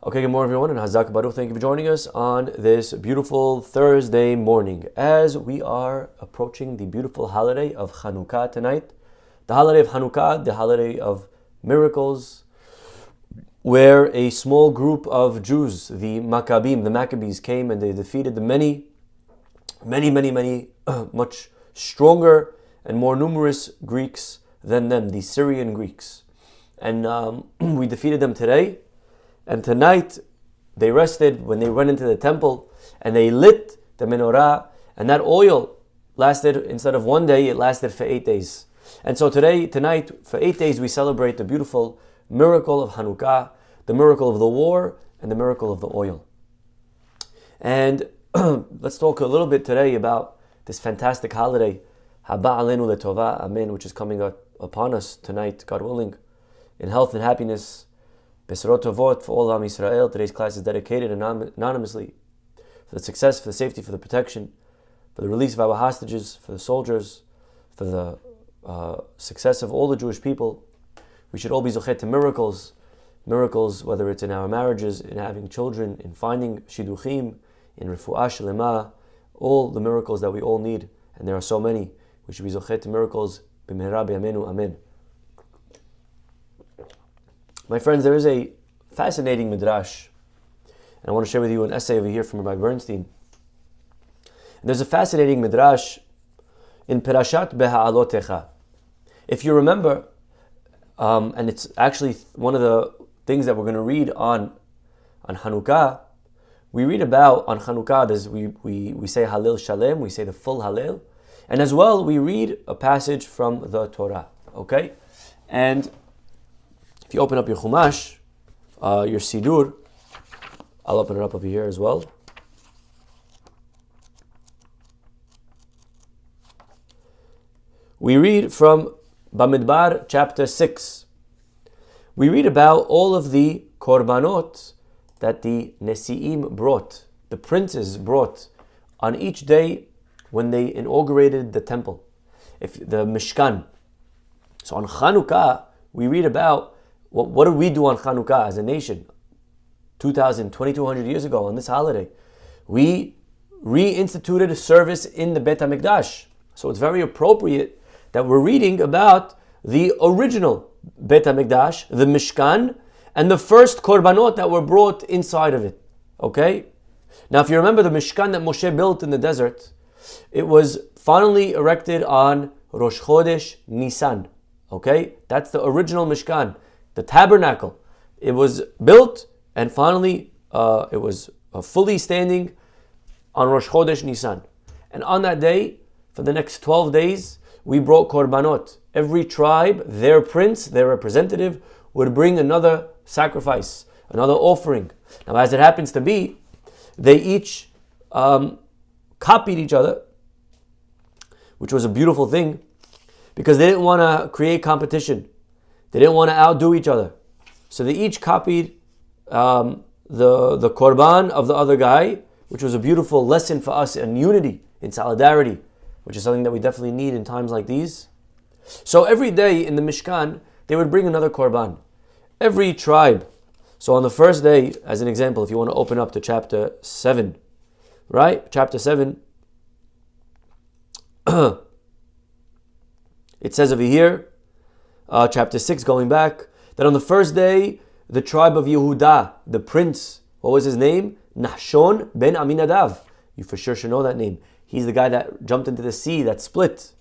Okay, good morning everyone, and Hazak Baruch. Thank you for joining us on this beautiful Thursday morning as we are approaching the beautiful holiday of Hanukkah tonight. The holiday of Hanukkah, the holiday of miracles, where a small group of Jews, the Maccabees came and they defeated the many, much stronger and more numerous Greeks than them, the Syrian Greeks. And we defeated them today. And tonight, they rested when they went into the temple and they lit the menorah, and that oil lasted, instead of 1 day, it lasted for 8 days. And so tonight, for 8 days, we celebrate the beautiful miracle of Hanukkah, the miracle of the war, and the miracle of the oil. And let's talk a little bit today about this fantastic holiday, Haba Aleinu Letova, Amen, which is coming up upon us tonight, God willing, in health and happiness. Besorot Tovot for all Am Yisrael. Today's class is dedicated anonymously for the success, for the safety, for the protection, for the release of our hostages, for the soldiers, for the success of all the Jewish people. We should all be zochet to miracles, whether it's in our marriages, in having children, in finding shidduchim, in refuah shlema, all the miracles that we all need, and there are so many. We should be zochet to miracles. B'mehera b'yameinu, amen. My friends, there is a fascinating midrash, and I want to share with you an essay over here from Rabbi Bernstein. And there's a fascinating midrash in Perashat Beha'alotecha. If you remember, and it's actually one of the things that we're going to read on Hanukkah. We read about on Hanukkah, we say Halil Shalem, we say the full Halil, and as well we read a passage from the Torah. Okay, and if you open up your Chumash, your Sidur, I'll open it up over here as well. We read from Bamidbar chapter 6. We read about all of the korbanot that the Nesi'im brought, the princes brought, on each day when they inaugurated the temple, the Mishkan. So on Chanukah, we read about what did we do on Hanukkah as a nation 2,200 years ago on this holiday? We reinstituted a service in the Beit HaMikdash. So it's very appropriate that we're reading about the original Beit HaMikdash, the Mishkan, and the first korbanot that were brought inside of it. Okay? Now if you remember the Mishkan that Moshe built in the desert, it was finally erected on Rosh Chodesh Nisan. Okay? That's the original Mishkan. The tabernacle, it was built and finally it was fully standing on Rosh Chodesh Nisan. And on that day, for the next 12 days, we brought korbanot. Every tribe, their prince, their representative, would bring another sacrifice, another offering. Now as it happens to be, they each copied each other, which was a beautiful thing, because they didn't want to create competition. They didn't want to outdo each other. So they each copied the korban of the other guy, which was a beautiful lesson for us in unity, in solidarity, which is something that we definitely need in times like these. So every day in the Mishkan, they would bring another korban. Every tribe. So on the first day, as an example, if you want to open up to chapter 7, right? Chapter 7, it says over here, chapter 6, going back, that on the first day, the tribe of Yehudah, the prince, what was his name? Nahshon ben Aminadav. You for sure should know that name. He's the guy that jumped into the sea, that split.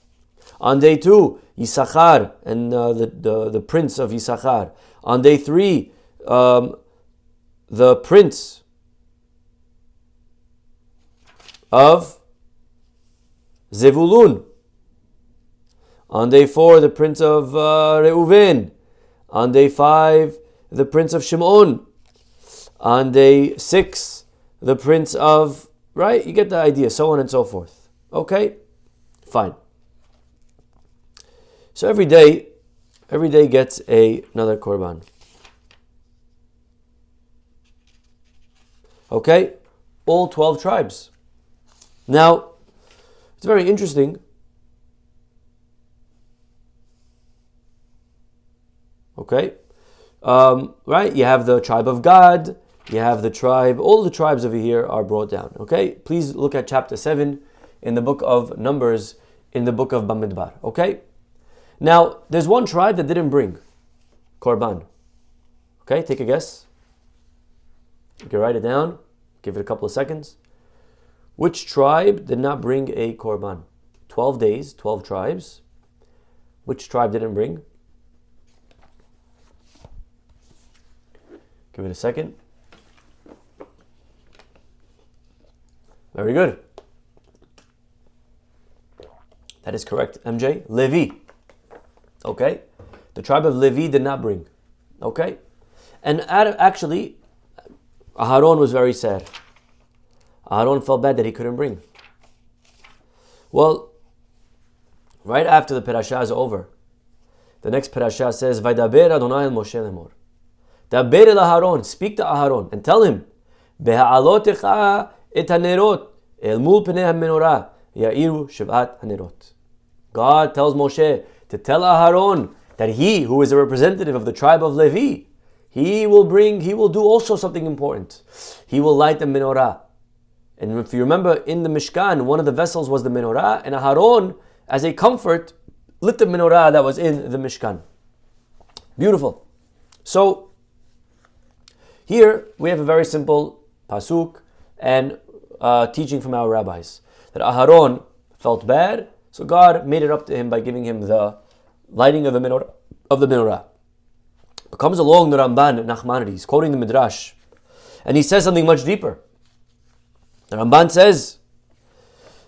On day 2, Yisachar, and the prince of Yisachar. On day 3, the prince of Zevulun. On day 4, the prince of Reuven. On day 5, the prince of Shimon. On day 6, the prince of, right? You get the idea, so on and so forth. Okay? Fine. So every day gets another korban. Okay? All 12 tribes. Now, it's very interesting. Okay? Right? You have the tribe of Gad, you have the tribe, all the tribes over here are brought down. Okay? Please look at chapter 7 in the book of Numbers, in the book of Bamidbar. Okay? Now, there's one tribe that didn't bring Korban. Okay, take a guess. You can write it down. Give it a couple of seconds. Which tribe did not bring a Korban? 12 days, 12 tribes. Which tribe didn't bring? Give it a second. Very good. That is correct, MJ. Levi. Okay. The tribe of Levi did not bring. Okay. And actually, Aharon was very sad. Aharon felt bad that he couldn't bring. Well, right after the parasha is over, the next parasha says, Vaydaber Adonai el Moshe lemor. Daber el Aharon, speak to Aharon and tell him, Beha'alotecha et hanerot el mul pnei ha-menorah ya'iru shiv'at hanerot. God tells Moshe to tell Aharon that he, who is a representative of the tribe of Levi, he will do also something important. He will light the menorah. And if you remember, in the Mishkan, one of the vessels was the menorah, and Aharon, as a comfort, lit the menorah that was in the Mishkan. Beautiful. So, here we have a very simple pasuk and teaching from our rabbis that Aharon felt bad, so God made it up to him by giving him the lighting of the menorah. But comes along the Ramban Nachmanides, quoting the Midrash, and he says something much deeper. The Ramban says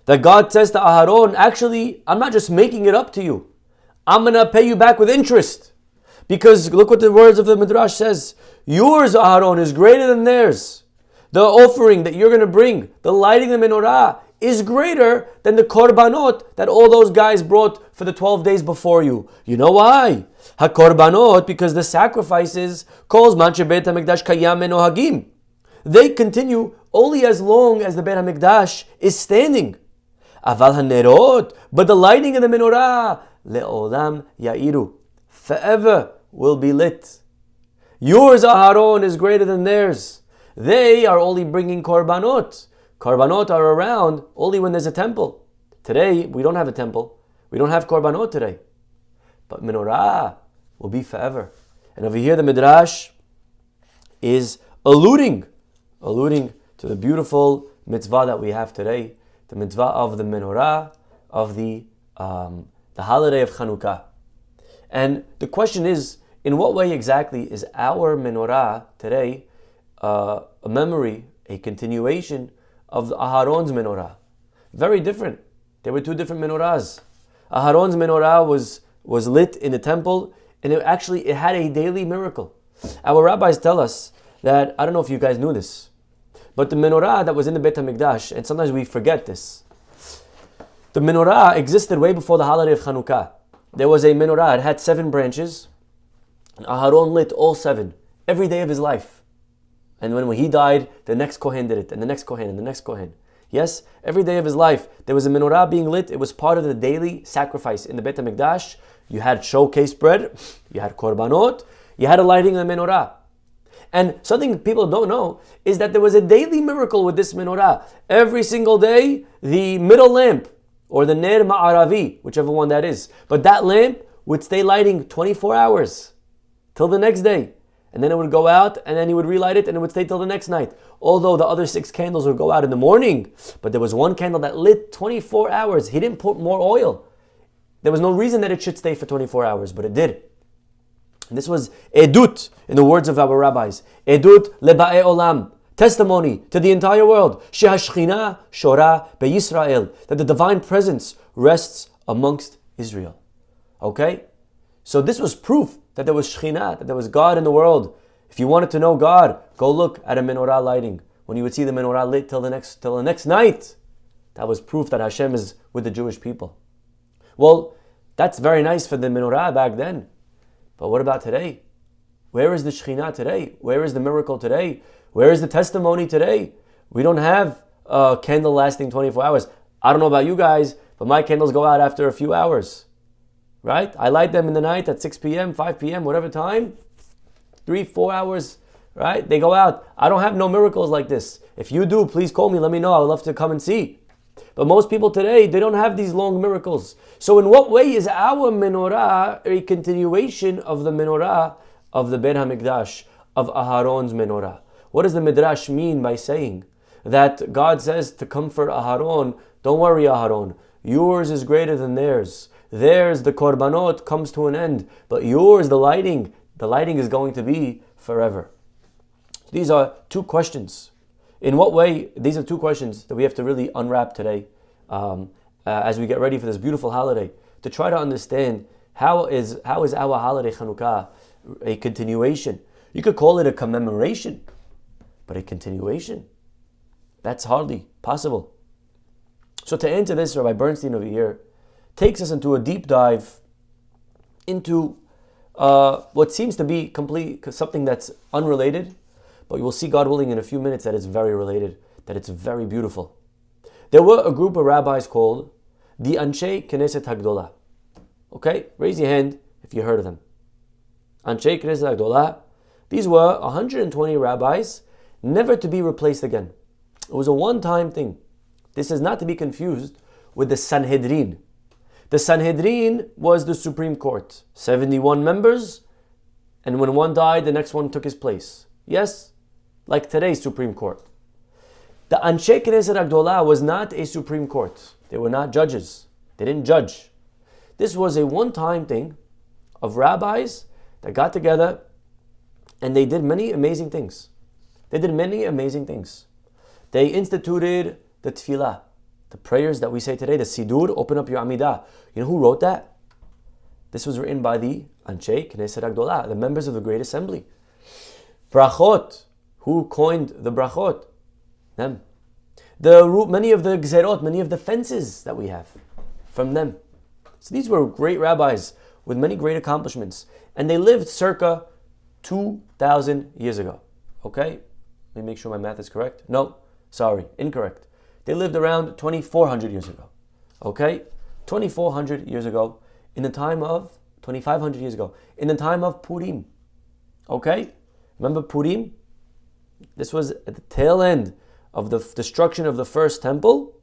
that God says to Aharon, actually, I'm not just making it up to you. I'm going to pay you back with interest. Because look what the words of the Midrash says. Yours, Aharon, is greater than theirs. The offering that you're going to bring, the lighting the menorah, is greater than the korbanot that all those guys brought for the 12 days before you. You know why? HaKorbanot, because the sacrifices, calls manche Beit HaMikdash kayam menohagim. They continue only as long as the Beit HaMikdash is standing. Aval hanerot, but the lighting of the menorah, le'olam ya'iru, forever will be lit. Yours, Aharon, is greater than theirs. They are only bringing korbanot. Korbanot are around only when there's a temple. Today, we don't have a temple. We don't have korbanot today. But menorah will be forever. And over here, the Midrash is alluding to the beautiful mitzvah that we have today, the mitzvah of the menorah, of the holiday of Hanukkah. And the question is, in what way exactly is our menorah today a memory, a continuation of Aharon's menorah? Very different. There were two different menorahs. Aharon's menorah was lit in the temple, and it had a daily miracle. Our rabbis tell us that, I don't know if you guys knew this, but the menorah that was in the Beit HaMikdash, and sometimes we forget this, the menorah existed way before the holiday of Hanukkah. There was a menorah, it had 7 branches, and Aharon lit all 7 every day of his life. And when he died, the next Kohen did it, and the next Kohen, and the next Kohen. Yes, every day of his life, there was a menorah being lit. It was part of the daily sacrifice in the Beit HaMikdash. You had showcase bread, you had korbanot, you had a lighting of the menorah. And something people don't know is that there was a daily miracle with this menorah. Every single day, the middle lamp, or the Ner Ma'aravi, whichever one that is, but that lamp would stay lighting 24 hours till the next day. And then it would go out, and then he would relight it, and it would stay till the next night. Although the other 6 candles would go out in the morning, but there was one candle that lit 24 hours. He didn't put more oil. There was no reason that it should stay for 24 hours, but it did. And this was edut, in the words of our rabbis. Edut leba'e olam. Testimony to the entire world. Shehashchina shora beYisrael. That the divine presence rests amongst Israel. Okay? So this was proof that there was Shekhinah, that there was God in the world. If you wanted to know God, go look at a menorah lighting. When you would see the menorah lit till the next night, that was proof that Hashem is with the Jewish people. Well, that's very nice for the menorah back then. But what about today? Where is the Shekhinah today? Where is the miracle today? Where is the testimony today? We don't have a candle lasting 24 hours. I don't know about you guys, but my candles go out after a few hours. Right? I light them in the night at 6 p.m., 5 p.m., whatever time. 3-4 hours right? They go out. I don't have no miracles like this. If you do, please call me. Let me know. I would love to come and see. But most people today, they don't have these long miracles. So in what way is our menorah a continuation of the menorah of the Beit HaMikdash, of Aharon's menorah? What does the Midrash mean by saying that God says to comfort Aharon, don't worry Aharon, yours is greater than theirs. Theirs, the korbanot, comes to an end. But yours, the lighting is going to be forever. These are two questions. In what way? These are two questions that we have to really unwrap today as we get ready for this beautiful holiday, to try to understand how is our holiday Hanukkah a continuation. You could call it a commemoration, but a continuation, that's hardly possible. So to answer this, Rabbi Bernstein over here takes us into a deep dive into what seems to be something that's unrelated, but you will see, God willing, in a few minutes that it's very related, that it's very beautiful. There were a group of rabbis called the Anshe Knesset Hagdolah. Okay, raise your hand if you heard of them. Anshe Knesset Hagdolah. These were 120 rabbis, never to be replaced again. It was a one-time thing. This is not to be confused with the Sanhedrin. The Sanhedrin was the Supreme Court. 71 members, and when one died, the next one took his place. Yes? Like today's Supreme Court. The Anshe Knesset Hagdolah was not a Supreme Court. They were not judges. They didn't judge. This was a one-time thing of rabbis that got together and they did many amazing things. They instituted the tefillah, the prayers that we say today, the Sidur, open up your Amidah. You know who wrote that? This was written by the Anshe Knesset Hagdolah, the members of the Great Assembly. Brachot, who coined the brachot? Them. Many of the gzerot, many of the fences that we have, from them. So these were great rabbis with many great accomplishments. And they lived circa 2,000 years ago. Okay? Let me make sure my math is correct. No, sorry, incorrect. They lived around 2,400 years ago. Okay? 2,400 years ago, 2,500 years ago, in the time of Purim. Okay? Remember Purim? This was at the tail end of the destruction of the first temple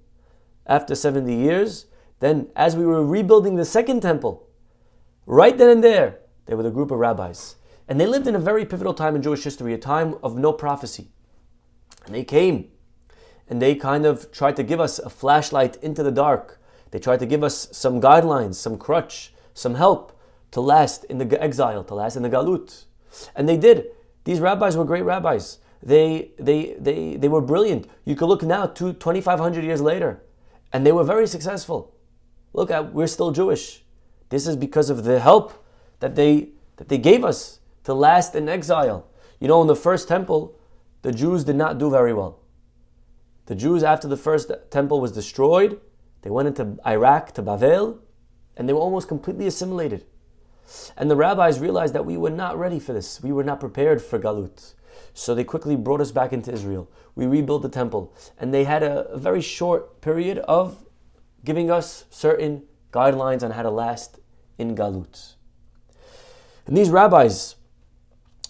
after 70 years. Then, as we were rebuilding the second temple, right then and there were the group of rabbis. And they lived in a very pivotal time in Jewish history, a time of no prophecy. And they came and they kind of tried to give us a flashlight into the dark. They tried to give us some guidelines, some crutch, some help to last in the exile, to last in the galut. And they did. These rabbis were great rabbis. They were brilliant. You could look now, 2,500 years later, and they were very successful. Look, we're still Jewish. This is because of the help that they gave us to last in exile. You know, in the first temple, the Jews did not do very well. The Jews, after the first temple was destroyed, they went into Iraq, to Bavel, and they were almost completely assimilated. And the rabbis realized that we were not ready for this. We were not prepared for Galut. So they quickly brought us back into Israel. We rebuilt the temple. And they had a very short period of giving us certain guidelines on how to last in Galut. And these rabbis,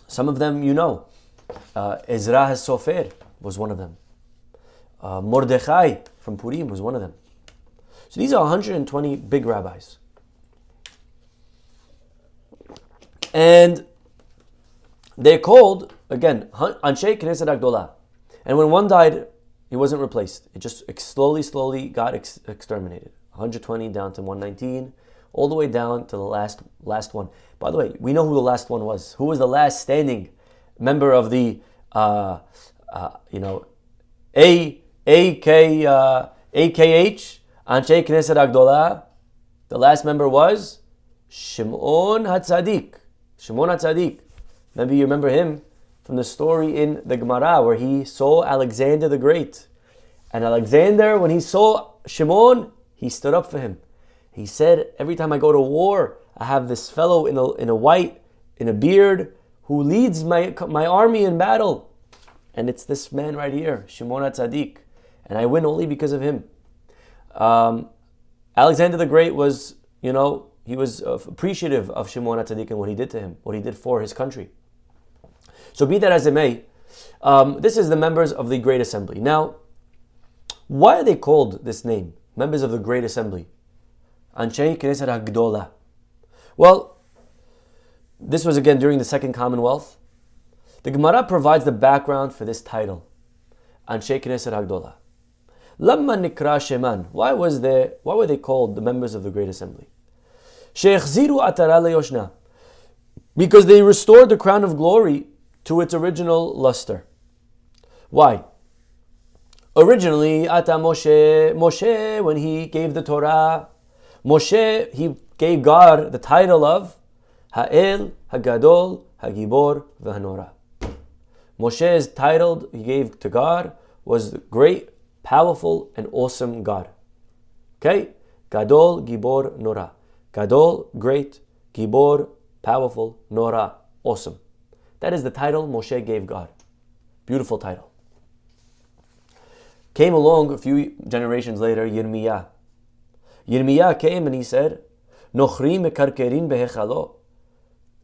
some of them you know, Ezra HaSofer was one of them. Mordechai from Purim was one of them. So these are 120 big rabbis. And they're called, again, Anshe Knesset Hagdolah. And when one died, he wasn't replaced. It just slowly got exterminated. 120 down to 119, all the way down to the last one. By the way, we know who the last one was. Who was the last standing member of the, AKH, Anshe Knesset Hagdolah? The last member was Shimon HaTzadik. Shimon HaTzadik. Maybe you remember him from the story in the Gemara where he saw Alexander the Great. And Alexander, when he saw Shimon, he stood up for him. He said, every time I go to war, I have this fellow in a white, in a beard, who leads my army in battle. And it's this man right here, Shimon HaTzadik. And I win only because of him. Alexander the Great was, he was appreciative of Shimon HaTzadik and what he did to him, what he did for his country. So be that as it may, this is the members of the Great Assembly. Now, why are they called this name? Members of the Great Assembly. Anshei Knesset HaGdola. Well, this was again during the Second Commonwealth. The Gemara provides the background for this title. Anshei Knesset HaGdola. Lamma nikra sheman. Why were they called the members of the Great Assembly? She'echziru atara leyoshna. Because they restored the crown of glory to its original luster. Why? Originally, Ata Moshe, when he gave the Torah, Moshe, he gave God the title of Ha'el, Hagadol, Hagibor, V'Hanora. Moshe's title he gave to God was the great, powerful, and awesome God. Okay? Gadol, Gibor, Nora. Gadol, great, Gibor, powerful, Nora, awesome. That is the title Moshe gave God. Beautiful title. Came along a few generations later, Yirmiyah. Yirmiyah came and he said, Nochri mekarkerin behechalo.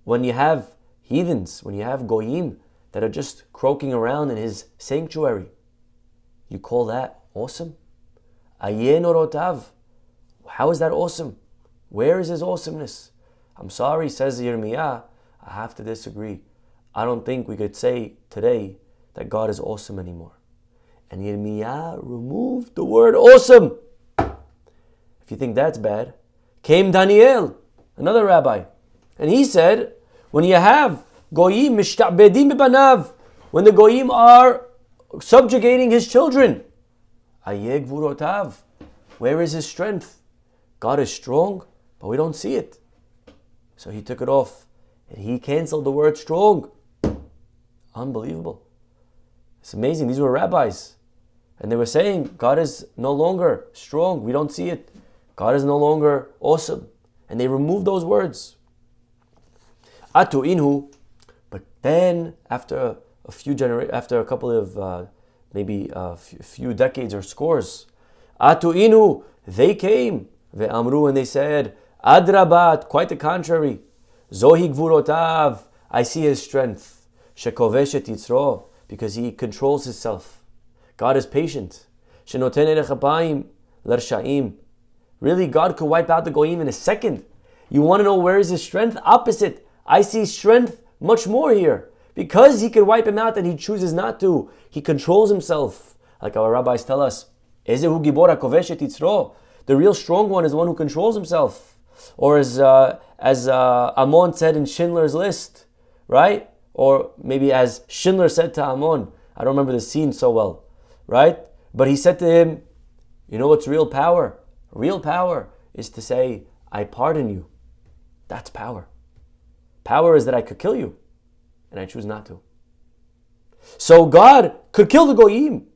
When you have heathens, when you have goyim that are just croaking around in his sanctuary, you call that awesome? Aye norotav. How is that awesome? Where is his awesomeness? I'm sorry, says Yirmiyah, I have to disagree. I don't think we could say today that God is awesome anymore. And Yirmiyah removed the word awesome. If you think that's bad, came Daniel, another rabbi, and he said, when you have goyim mishta'bedim bibanav, when the goyim are subjugating his children, ayeg vurotav, where is his strength? God is strong, but we don't see it. So he took it off, and he canceled the word strong. Unbelievable. It's amazing. These were rabbis. And they were saying, God is no longer strong. We don't see it. God is no longer awesome. And they removed those words. Atu inhu. But then, after a couple of, maybe a few decades or scores, Atu inhu, they came. Ve'amru, and they said, Adrabat, quite the contrary. Zohi gvurotav, I see his strength. Shekoveshet yitzro, because he controls himself. God is patient. Really, God could wipe out the goyim in a second. You want to know where is his strength? Opposite. I see strength much more here. Because he could wipe him out and he chooses not to. He controls himself. Like our rabbis tell us, the real strong one is the one who controls himself. Or as Ammon said in Schindler's List, right? Or maybe as Schindler said to Ammon. I don't remember the scene so well. Right? But he said to him, you know what's real power? Real power is to say, I pardon you. That's power. Power is that I could kill you, and I choose not to. So God could kill the goyim,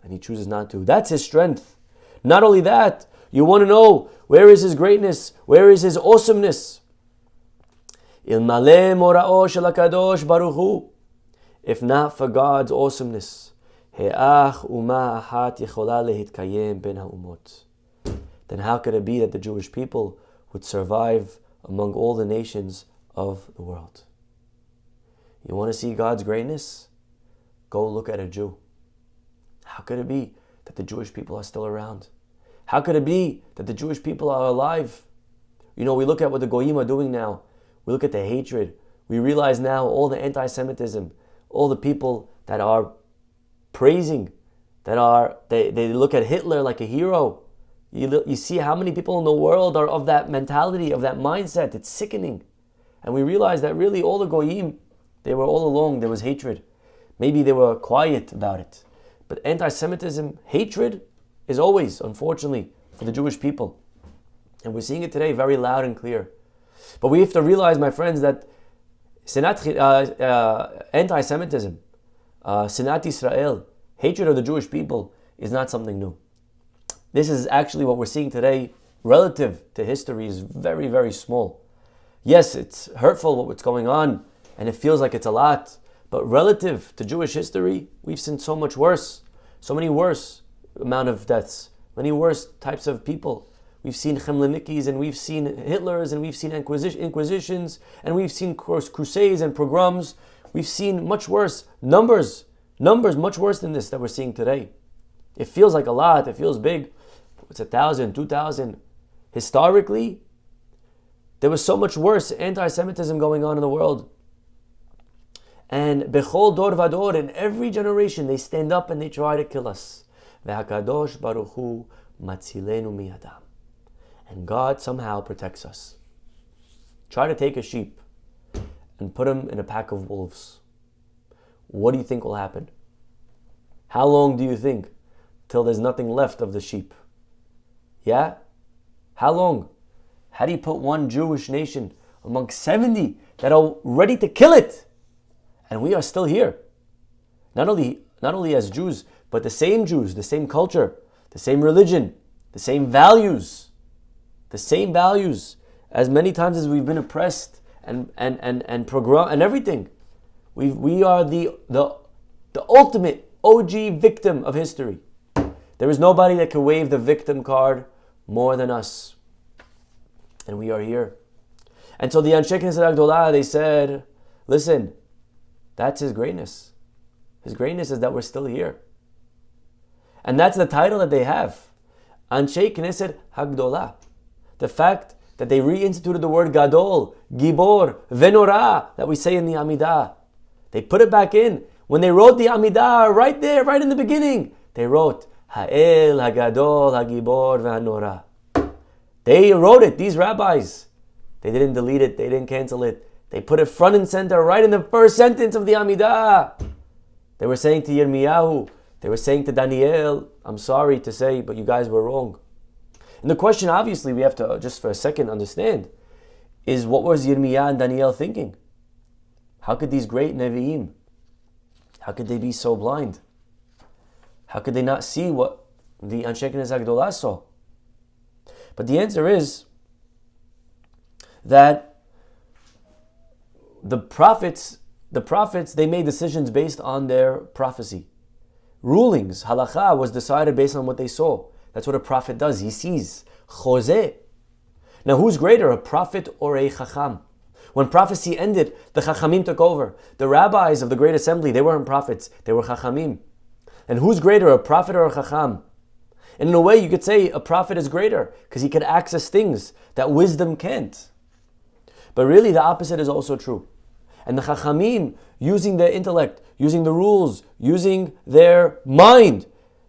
and he chooses not to. That's his strength. Not only that, you want to know, where is his greatness? Where is his awesomeness? Ilmale mora'o shel HaKadosh Baruch Hu. If not for God's awesomeness, then how could it be that the Jewish people would survive among all the nations of the world? You want to see God's greatness? Go look at a Jew. How could it be that the Jewish people are still around? How could it be that the Jewish people are alive? You know, we look at what the Goyim are doing now. We look at the hatred. We realize now all the anti-Semitism, all the people that are praising, they look at Hitler like a hero. You see how many people in the world are of that mentality, of that mindset. It's sickening. And we realize that really all the Goyim, they were all along, there was hatred. Maybe they were quiet about it. But anti-Semitism, hatred, is always, unfortunately, for the Jewish people. And we're seeing it today very loud and clear. But we have to realize, my friends, that anti-Semitism, Sinat Israel, hatred of the Jewish people, is not something new. This is actually what we're seeing today, relative to history, is very, very small. Yes, it's hurtful what's going on, and it feels like it's a lot, but relative to Jewish history, we've seen so much worse, so many worse amount of deaths, many worse types of people. We've seen Chemlinikis, and we've seen Hitlers, and we've seen inquisitions, and we've seen crusades and pogroms. We've seen much worse numbers much worse than this that we're seeing today. It feels like a lot, it feels big. It's 1,000, 2,000. Historically, there was so much worse anti-Semitism going on in the world. And bechol dor vador, in every generation, they stand up and they try to kill us. Ve'hakadosh baruch hu matzilenu miyadam. And God somehow protects us. Try to take a sheep and put him in a pack of wolves. What do you think will happen? How long do you think till there's nothing left of the sheep? Yeah? How long? How do you put one Jewish nation amongst 70 that are ready to kill it? And we are still here. Not only as Jews, but the same Jews, the same culture, the same religion, the same values. The same values. As many times as we've been oppressed and everything. We are the ultimate OG victim of history. There is nobody that can wave the victim card more than us. And we are here. And so the Anshe Knesset Agdolah, they said, listen, that's his greatness. His greatness is that we're still here. And that's the title that they have. Anshe Knesset Agdolah. The fact that they reinstituted the word Gadol, Gibor, Venora, that we say in the Amidah. They put it back in. When they wrote the Amidah, right there, right in the beginning, they wrote, Ha'el, Hagadol, Hagibor, Ve'hanora. They wrote it, these rabbis. They didn't delete it, they didn't cancel it. They put it front and center right in the first sentence of the Amidah. They were saying to Yirmiyahu, they were saying to Daniel, I'm sorry to say, but you guys were wrong. And the question, obviously, we have to just for a second understand, is what was Yirmiyah and Daniel thinking? How could these great Nevi'im, how could they be so blind? How could they not see what the Anshe Knesset Agdolah saw? But the answer is that the prophets, they made decisions based on their prophecy. Rulings, halakha, was decided based on what they saw. That's what a prophet does. He sees. Chozeh. Now, who's greater, a prophet or a chacham? When prophecy ended, the chachamim took over. The rabbis of the Great Assembly, they weren't prophets, they were chachamim. And who's greater, a prophet or a chacham? And in a way, you could say a prophet is greater because he can access things that wisdom can't. But really, the opposite is also true. And the chachamim, using their intellect, using the rules, using their mind,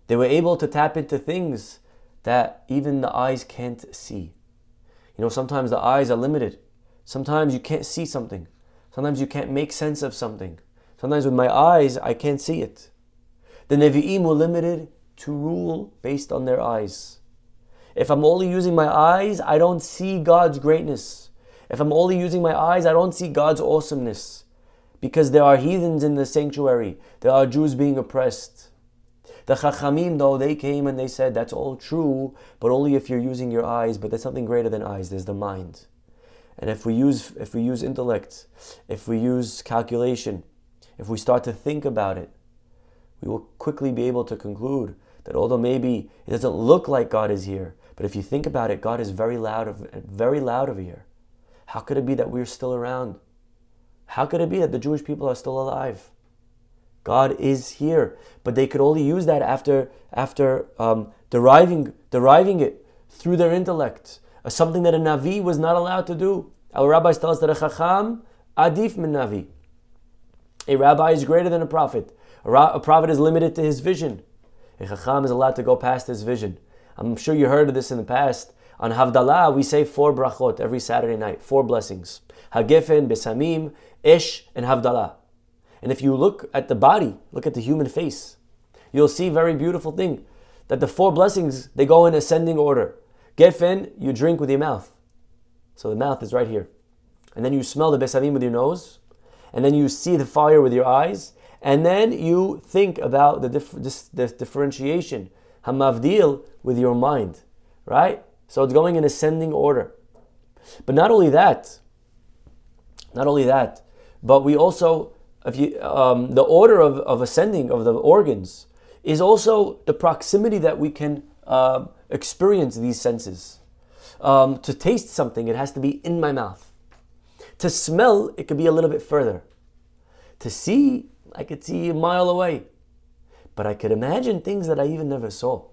they were able to tap into things that even the eyes can't see. You know, sometimes the eyes are limited. Sometimes you can't see something. Sometimes you can't make sense of something. Sometimes with my eyes, I can't see it. The Nevi'im were limited to rule based on their eyes. If I'm only using my eyes, I don't see God's greatness. If I'm only using my eyes, I don't see God's awesomeness. Because there are heathens in the sanctuary. There are Jews being oppressed. The Chachamim, though, they came and they said, that's all true, but only if you're using your eyes. But there's something greater than eyes. There's the mind. And if we use intellect, if we use calculation, if we start to think about it, we will quickly be able to conclude that although maybe it doesn't look like God is here, but if you think about it, God is very loud over here. How could it be that we're still around? How could it be that the Jewish people are still alive? God is here, but they could only use that after deriving it through their intellect, something that a Navi was not allowed to do. Our rabbis tell us that a Chacham adif min Navi. A rabbi is greater than a prophet. A prophet is limited to his vision. A Chacham is allowed to go past his vision. I'm sure you heard of this in the past. On Havdalah, we say 4 brachot every Saturday night, 4 blessings. Hagefen, Besamim, Ish, and Havdalah. And if you look at the body, look at the human face, you'll see a very beautiful thing, that the 4 blessings, they go in ascending order. Gefen, you drink with your mouth. So the mouth is right here. And then you smell the Besamim with your nose. And then you see the fire with your eyes. And then you think about the differentiation, Hamavdil, with your mind. Right? So it's going in ascending order. But not only that, but we also, the order of ascending of the organs is also the proximity that we can experience these senses. To taste something, it has to be in my mouth. To smell, it could be a little bit further. To see, I could see a mile away. But I could imagine things that I even never saw.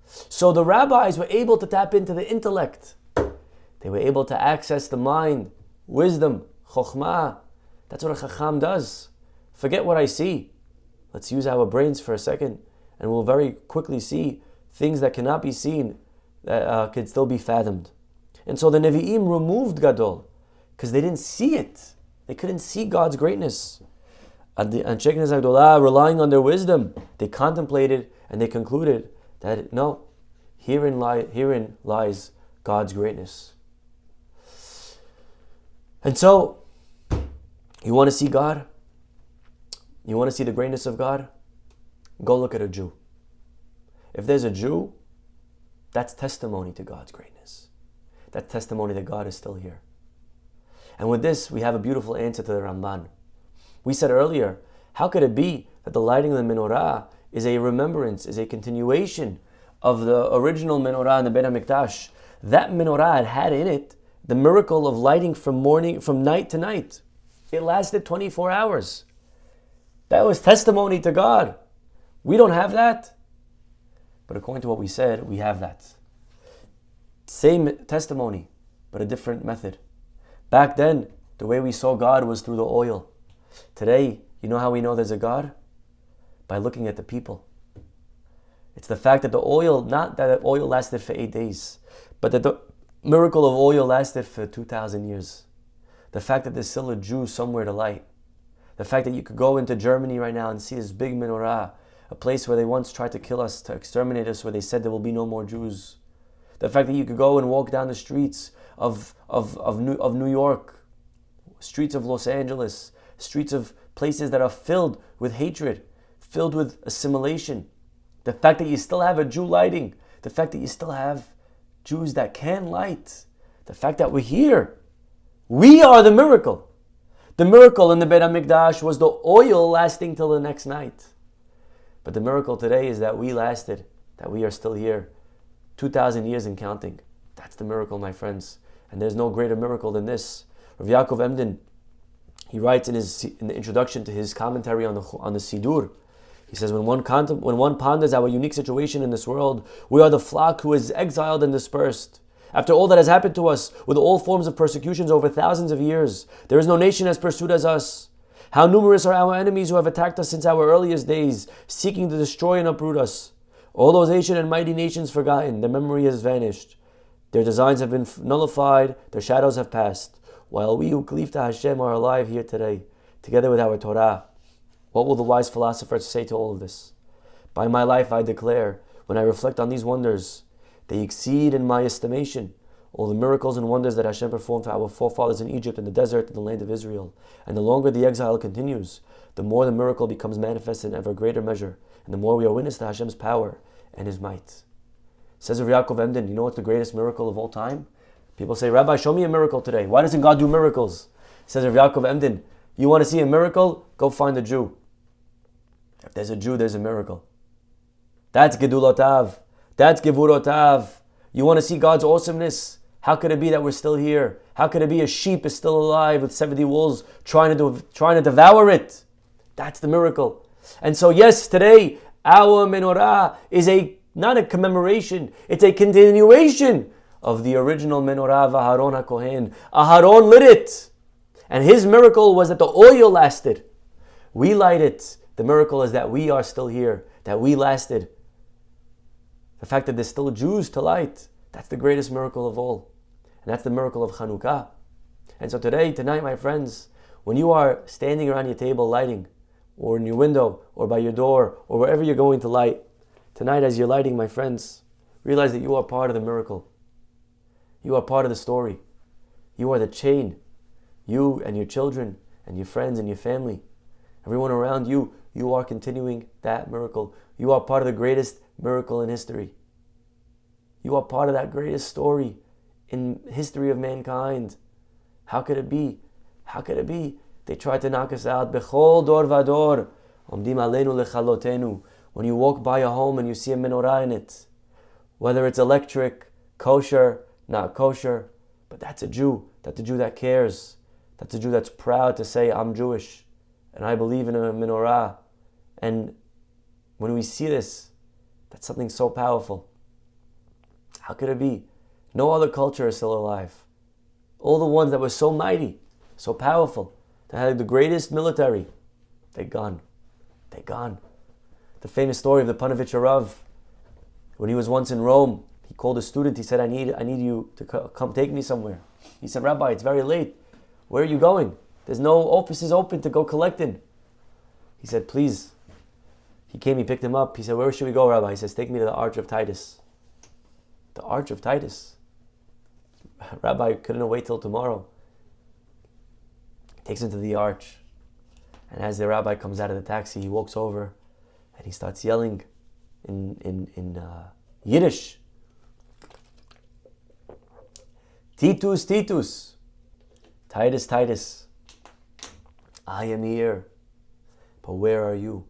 So the rabbis were able to tap into the intellect. They were able to access the mind, wisdom, chokhmah. That's what a chacham does. Forget what I see. Let's use our brains for a second, and we'll very quickly see things that cannot be seen that can still be fathomed. And so the Nevi'im removed Gadol because they didn't see it. They couldn't see God's greatness. And Sheikh Agdolah, relying on their wisdom, they contemplated and they concluded that no, herein lies God's greatness. And so, you want to see God? You want to see the greatness of God? Go look at a Jew. If there's a Jew, that's testimony to God's greatness. That's testimony that God is still here. And with this, we have a beautiful answer to the Ramban. We said earlier, how could it be that the lighting of the menorah is a remembrance, is a continuation of the original menorah in the Beit HaMikdash? That menorah had in it the miracle of lighting from night to night. It lasted 24 hours. That was testimony to God. We don't have that. But according to what we said, we have that. Same testimony, but a different method. Back then, the way we saw God was through the oil. Today, you know how we know there's a God? By looking at the people. It's the fact that the oil, not that the oil lasted for 8 days, but that the miracle of oil lasted for 2,000 years. The fact that there's still a Jew somewhere to light. The fact that you could go into Germany right now and see this big menorah, a place where they once tried to kill us, to exterminate us, where they said there will be no more Jews. The fact that you could go and walk down the streets of New York, streets of Los Angeles, streets of places that are filled with hatred, filled with assimilation. The fact that you still have a Jew lighting, the fact that you still have Jews that can light, the fact that we're here. We are the miracle. The miracle in the Beit HaMikdash was the oil lasting till the next night. But the miracle today is that we lasted, that we are still here, 2,000 years and counting. That's the miracle, my friends. And there's no greater miracle than this. Rav Yaakov Emden, he writes in the introduction to his commentary on the Sidur, he says, when one ponders our unique situation in this world, we are the flock who is exiled and dispersed. After all that has happened to us, with all forms of persecutions over thousands of years, there is no nation as pursued as us. How numerous are our enemies who have attacked us since our earliest days, seeking to destroy and uproot us. All those ancient and mighty nations forgotten, their memory has vanished. Their designs have been nullified, their shadows have passed. While we who cleave to Hashem are alive here today, together with our Torah. What will the wise philosophers say to all of this? By my life I declare, when I reflect on these wonders, they exceed in my estimation all the miracles and wonders that Hashem performed for our forefathers in Egypt, in the desert, in the land of Israel. And the longer the exile continues, the more the miracle becomes manifest in ever greater measure, and the more we are witness to Hashem's power and His might. Says Rav Yaakov Emden, you know what's the greatest miracle of all time? People say, Rabbi, show me a miracle today. Why doesn't God do miracles? Says Rav Yaakov Emden, you want to see a miracle? Go find a Jew. If there's a Jew, there's a miracle. That's Gedulotav. That's Gevurotav. You want to see God's awesomeness? How could it be that we're still here? How could it be a sheep is still alive with 70 wolves trying to devour it? That's the miracle. And so yes, today, our menorah is not a commemoration, it's a continuation of the original menorah of Aharon HaKohen. Aharon lit it. And his miracle was that the oil lasted. We light it. The miracle is that we are still here, that we lasted. The fact that there's still Jews to light, that's the greatest miracle of all. And that's the miracle of Hanukkah. And so tonight, my friends, when you are standing around your table lighting, or in your window, or by your door, or wherever you're going to light, tonight as you're lighting, my friends, realize that you are part of the miracle. You are part of the story. You are the chain. You and your children and your friends and your family, everyone around you, you are continuing that miracle. You are part of the greatest miracle in history. You are part of that greatest story in history of mankind. How could it be? How could it be? They tried to knock us out. Bechol dor vador, omdim aleinu lechalotenu. When you walk by a home and you see a menorah in it, whether it's electric, kosher, not kosher, but that's a Jew. That's a Jew that cares. That's a Jew that's proud to say, I'm Jewish. and I believe in a menorah. And when we see this, that's something so powerful. How could it be? No other culture is still alive. All the ones that were so mighty, so powerful, that had the greatest military, they're gone. They're gone. The famous story of the Panovich Rav, when he was once in Rome, he called a student. He said, I need you to come take me somewhere. He said, Rabbi, it's very late. Where are you going? There's no offices open to go collect in. He said, please. He came, he picked him up. He said, where should we go, Rabbi? He says, take me to the Arch of Titus. The Arch of Titus. Rabbi couldn't wait till tomorrow. He takes him to the arch. And as the rabbi comes out of the taxi, he walks over and he starts yelling in Yiddish. Titus, Titus. Titus, Titus. I am here. But where are you?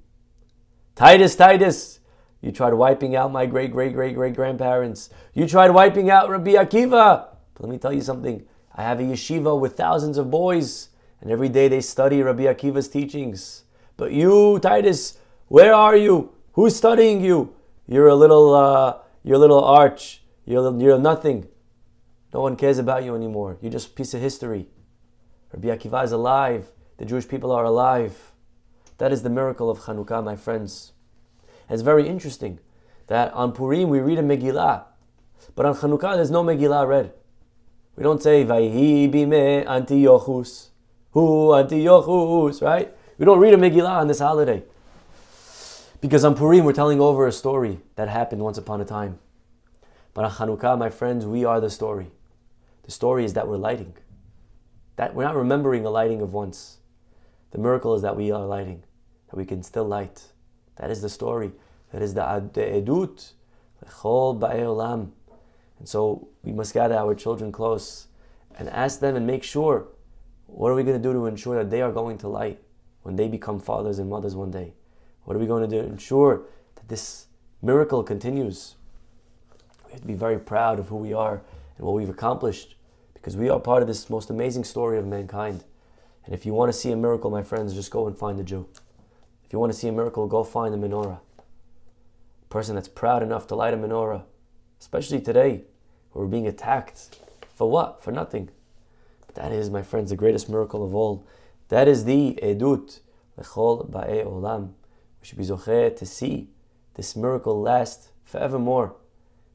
Titus, Titus. You tried wiping out my great-great-great-great-grandparents. You tried wiping out Rabbi Akiva. But let me tell you something. I have a yeshiva with thousands of boys. And every day they study Rabbi Akiva's teachings. But you, Titus, where are you? Who's studying you? You're a little arch. You're nothing. No one cares about you anymore. You're just a piece of history. Rabbi Akiva is alive. The Jewish people are alive. That is the miracle of Hanukkah, my friends. And it's very interesting that on Purim we read a Megillah. But on Hanukkah there's no Megillah read. We don't say, Vayhi bime Antiochus. Hu Antiochus, right? We don't read a Megillah on this holiday. Because on Purim we're telling over a story that happened once upon a time. But on Hanukkah, my friends, we are the story. The story is that we're lighting. That we're not remembering a lighting of once. The miracle is that we are lighting. That we can still light. That is the story. That is the edut. L'chol ba'ei olam. And so we must gather our children close and ask them and make sure, what are we going to do to ensure that they are going to light when they become fathers and mothers one day? What are we going to do to ensure that this miracle continues? We have to be very proud of who we are and what we've accomplished, because we are part of this most amazing story of mankind. And if you want to see a miracle, my friends, just go and find a Jew. If you want to see a miracle, go find a menorah. A person that's proud enough to light a menorah, especially today, where we're being attacked. For what? For nothing. But that is, my friends, the greatest miracle of all. That is the edut, l'chol ba'ei olam. We should be zocheh to see this miracle last forevermore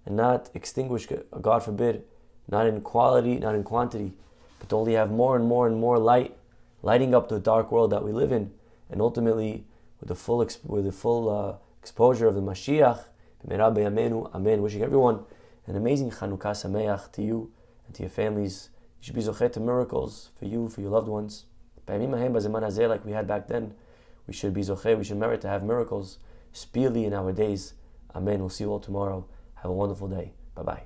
and not extinguish, God forbid, not in quality, not in quantity, but to only have more and more and more light, lighting up the dark world that we live in, and ultimately with the full exposure of the Mashiach. Amen. Wishing everyone an amazing Chanukah Sameach, to you and to your families. You should be zocheh to miracles for you, for your loved ones. Like we had back then, we should be zocheh, we should merit to have miracles speedily in our days. Amen. We'll see you all tomorrow. Have a wonderful day. Bye-bye.